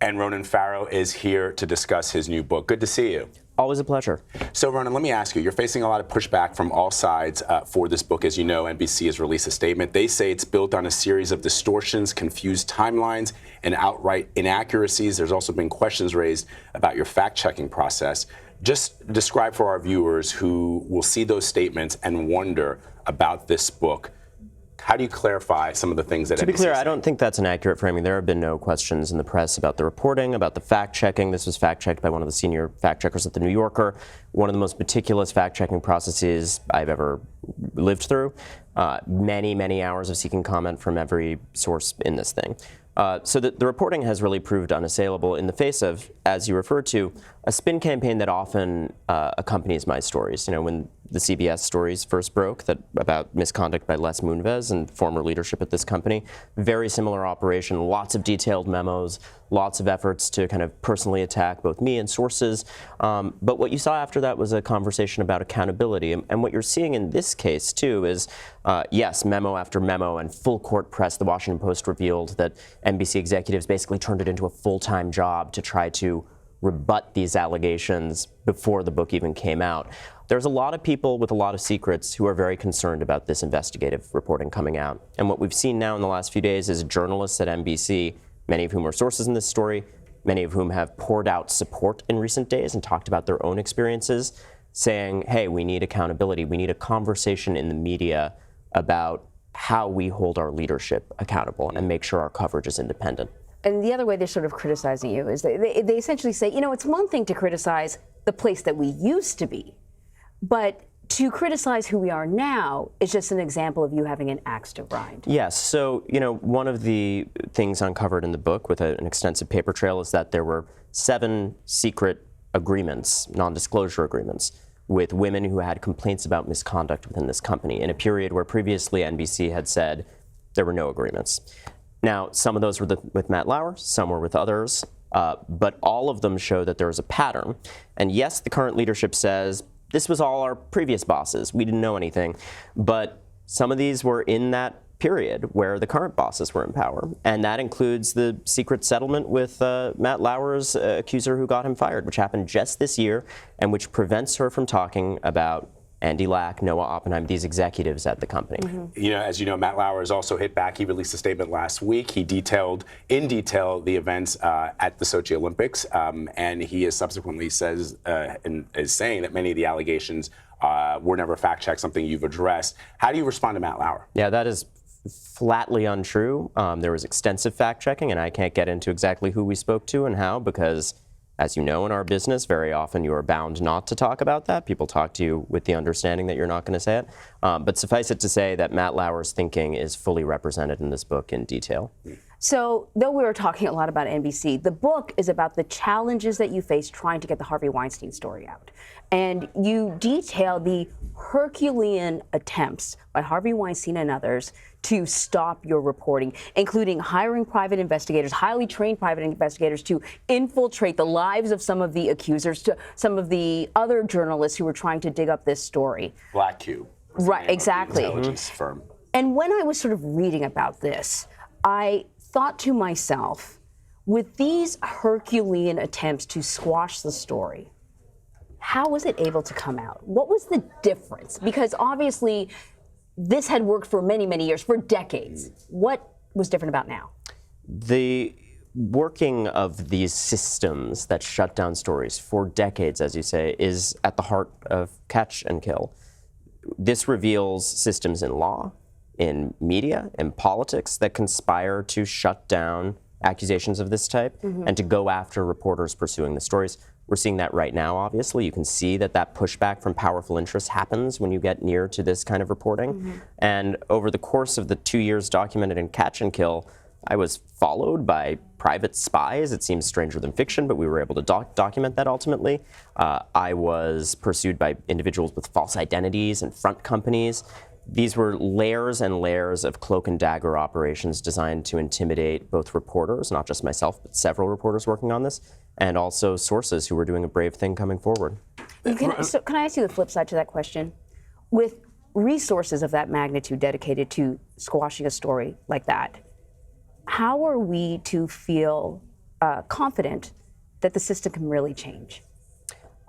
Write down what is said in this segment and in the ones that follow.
And Ronan Farrow is here to discuss his new book. Good to see you. Always a pleasure. So, Ronan, let me ask you, you're facing a lot of pushback from all sides for this book. As you know, NBC has released a statement. They say it's built on a series of distortions, confused timelines, and outright inaccuracies. There's also been questions raised about your fact-checking process. Just describe for our viewers who will see those statements and wonder about this book. How do you clarify some of the things that To be clear, I don't think that's an accurate framing. There have been no questions in the press about the reporting, about the fact-checking. This was fact-checked by one of the senior fact-checkers at The New Yorker, one of the most meticulous fact-checking processes I've ever lived through. Many, many hours of seeking comment from every source in this thing. So the reporting has really proved unassailable in the face of, as you referred to, a spin campaign that often accompanies my stories. You know, when the CBS stories first broke about misconduct by Les Moonves and former leadership at this company, very similar operation, lots of detailed memos, lots of efforts to kind of personally attack both me and sources. But what you saw after that was a conversation about accountability. And what you're seeing in this case, too, is, yes, memo after memo and full court press. The Washington Post revealed that NBC executives basically turned it into a full-time job to try to rebut these allegations before the book even came out. There's a lot of people with a lot of secrets who are very concerned about this investigative reporting coming out. And what we've seen now in the last few days is journalists at NBC, many of whom are sources in this story, many of whom have poured out support in recent days and talked about their own experiences, saying, hey, we need accountability. We need a conversation in the media about how we hold our leadership accountable and make sure our coverage is independent. And the other way they're sort of criticizing you is they essentially say, you know, it's one thing to criticize the place that we used to be, but to criticize who we are now is just an example of you having an axe to grind. Yes. So, you know, one of the things uncovered in the book with an extensive paper trail is that there were 7 secret agreements, non-disclosure agreements, with women who had complaints about misconduct within this company in a period where previously NBC had said there were no agreements. Now, some of those were with Matt Lauer, some were with others, but all of them show that there is a pattern. And yes, the current leadership says, this was all our previous bosses. We didn't know anything. But some of these were in that period where the current bosses were in power. And that includes the secret settlement with Matt Lauer's accuser who got him fired, which happened just this year, and which prevents her from talking about Andy Lack, Noah Oppenheim, these executives at the company. Mm-hmm. You know, as you know, Matt Lauer has also hit back. He released a statement last week. He detailed in detail the events at the Sochi Olympics, and he has subsequently says and is saying that many of the allegations were never fact-checked, something you've addressed. How do you respond to Matt Lauer? Yeah, that is flatly untrue. There was extensive fact-checking, and I can't get into exactly who we spoke to and how because, as you know, in our business, very often you are bound not to talk about that. People talk to you with the understanding that you're not going to say it. But suffice it to say that Matt Lauer's thinking is fully represented in this book in detail. So, though we were talking a lot about NBC, the book is about the challenges that you face trying to get the Harvey Weinstein story out. And you detail the Herculean attempts by Harvey Weinstein and others to stop your reporting, including hiring private investigators, highly trained private investigators to infiltrate the lives of some of the accusers, to some of the other journalists who were trying to dig up this story. Black Cube. Right, exactly. Intelligence firm. And when I was sort of reading about this, I thought to myself, with these Herculean attempts to squash the story, how was it able to come out? What was the difference? Because obviously, this had worked for many, many years, for decades. What was different about now? The working of these systems that shut down stories for decades, as you say, is at the heart of catch and kill. This reveals systems in law, in media, in politics that conspire to shut down accusations of this type and to go after reporters pursuing the stories. We're seeing that right now, obviously. You can see that pushback from powerful interests happens when you get near to this kind of reporting. And over the course of the 2 years documented in Catch and Kill, I was followed by private spies. It seems stranger than fiction, but we were able to document that ultimately. I was pursued by individuals with false identities and front companies. These were layers and layers of cloak and dagger operations designed to intimidate both reporters, not just myself, but several reporters working on this, and also sources who were doing a brave thing coming forward. So can I ask you the flip side to that question? With resources of that magnitude dedicated to squashing a story like that, how are we to feel confident that the system can really change?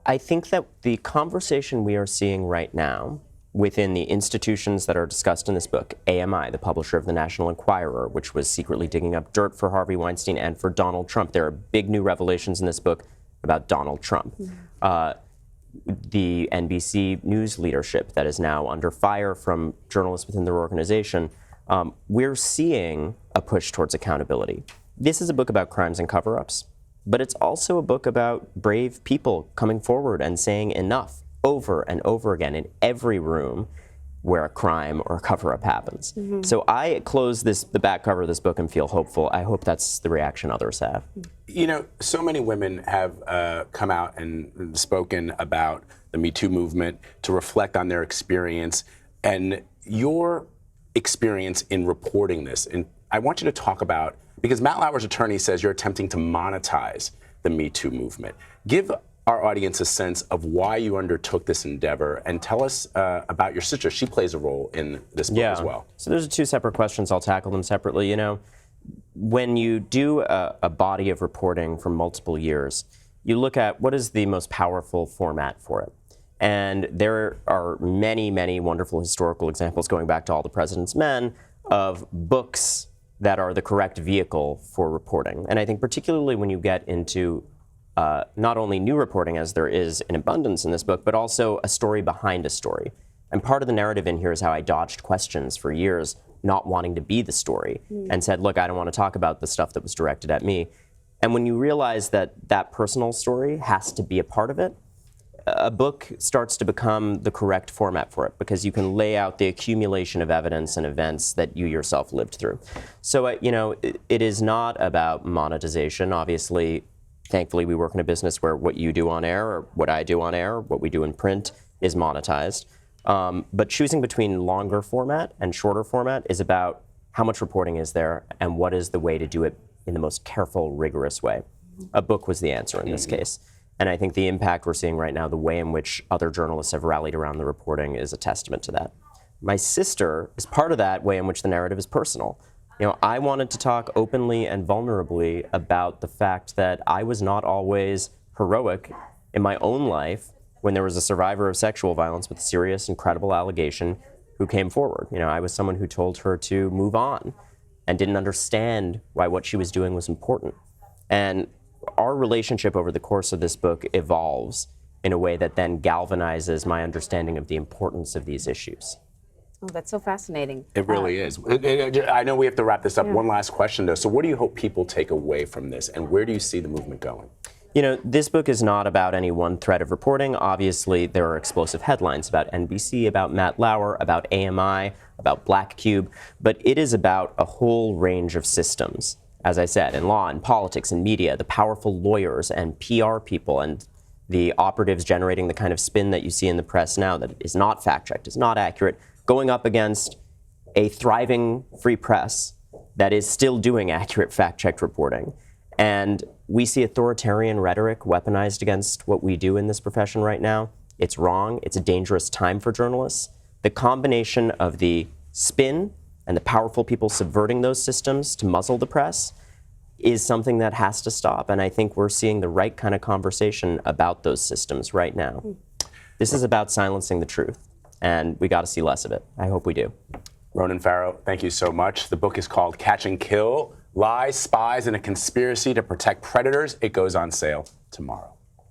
I think that the conversation we are seeing right now within the institutions that are discussed in this book, AMI, the publisher of the National Enquirer, which was secretly digging up dirt for Harvey Weinstein and for Donald Trump. There are big new revelations in this book about Donald Trump. The NBC News leadership that is now under fire from journalists within their organization, we're seeing a push towards accountability. This is a book about crimes and cover-ups, but it's also a book about brave people coming forward and saying enough over and over again in every room where a crime or a cover-up happens. So I close the back cover of this book and feel hopeful. I hope that's the reaction others have. You know, so many women have come out and spoken about the Me Too movement to reflect on their experience and your experience in reporting this. And I want you to talk about, because Matt Lauer's attorney says you're attempting to monetize the Me Too movement. Give our audience a sense of why you undertook this endeavor, and tell us about your sister. She plays a role in this book as well. So those are two separate questions. I'll tackle them separately. You know, when you do a body of reporting for multiple years, you look at what is the most powerful format for it. And there are many, many wonderful historical examples going back to All the President's Men of books that are the correct vehicle for reporting. And I think particularly when you get into not only new reporting, as there is in abundance in this book, but also a story behind a story. And part of the narrative in here is how I dodged questions for years, not wanting to be the story, and said, look, I don't want to talk about the stuff that was directed at me. And when you realize that that personal story has to be a part of it, a book starts to become the correct format for it, because you can lay out the accumulation of evidence and events that you yourself lived through. So, you know, it is not about monetization. Obviously, thankfully, we work in a business where what you do on air or what I do on air, what we do in print is monetized. But choosing between longer format and shorter format is about how much reporting is there and what is the way to do it in the most careful, rigorous way. A book was the answer in this case. And I think the impact we're seeing right now, the way in which other journalists have rallied around the reporting, is a testament to that. My sister is part of that way in which the narrative is personal. You know, I wanted to talk openly and vulnerably about the fact that I was not always heroic in my own life when there was a survivor of sexual violence with a serious and credible allegation who came forward. You know, I was someone who told her to move on and didn't understand why what she was doing was important. And our relationship over the course of this book evolves in a way that then galvanizes my understanding of the importance of these issues. Oh, that's so fascinating. It really is. I know we have to wrap this up. One last question, though. So what do you hope people take away from this, and where do you see the movement going? You know, this book is not about any one thread of reporting. Obviously, there are explosive headlines about NBC, about Matt Lauer, about AMI, about Black Cube, but it is about a whole range of systems. As I said, in law and politics and media, the powerful lawyers and PR people and the operatives generating the kind of spin that you see in the press now that is not fact-checked, is not accurate, going up against a thriving free press that is still doing accurate fact-checked reporting. And we see authoritarian rhetoric weaponized against what we do in this profession right now. It's wrong. It's a dangerous time for journalists. The combination of the spin and the powerful people subverting those systems to muzzle the press is something that has to stop. And I think we're seeing the right kind of conversation about those systems right now. This is about silencing the truth, and we got to see less of it. I hope we do. Ronan Farrow, thank you so much. The book is called Catch and Kill: Lies, Spies, and a Conspiracy to Protect Predators. It goes on sale tomorrow.